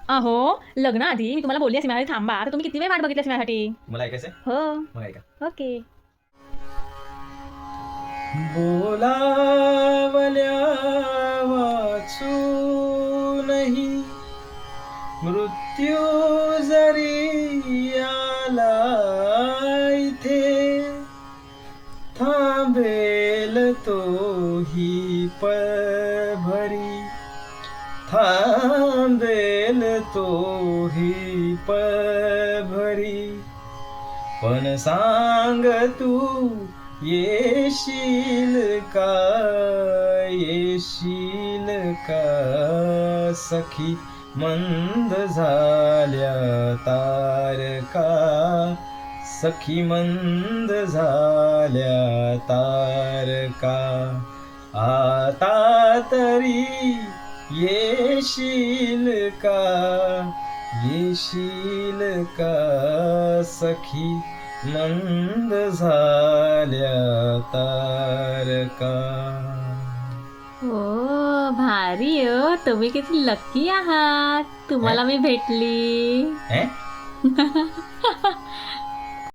अहो लग्न आधी मी तुम्हाला बोलली असे माझ्या थांबा, तर तुम्ही किती वेळ वाट बघितली असेल माझ्यासाठी. मला ऐकायचंय, हो. मग ऐका. ओके. बोलावल्या वाचूनही मृत्यू जरी आला इथे, थांबेल तोही पळभरी, थांबेल तोही पळभरी. पण सांग तू येशील का, येशील का सखी, मंद झाल्या तारका, सखी मंद झाल्या तारका. आता तरी येशील का, येशील का सखी, मंद झाल्या तारका. हो भारी हो, तुम्ही किती लकी आहात, तुम्हाला मी भेटली. हैं?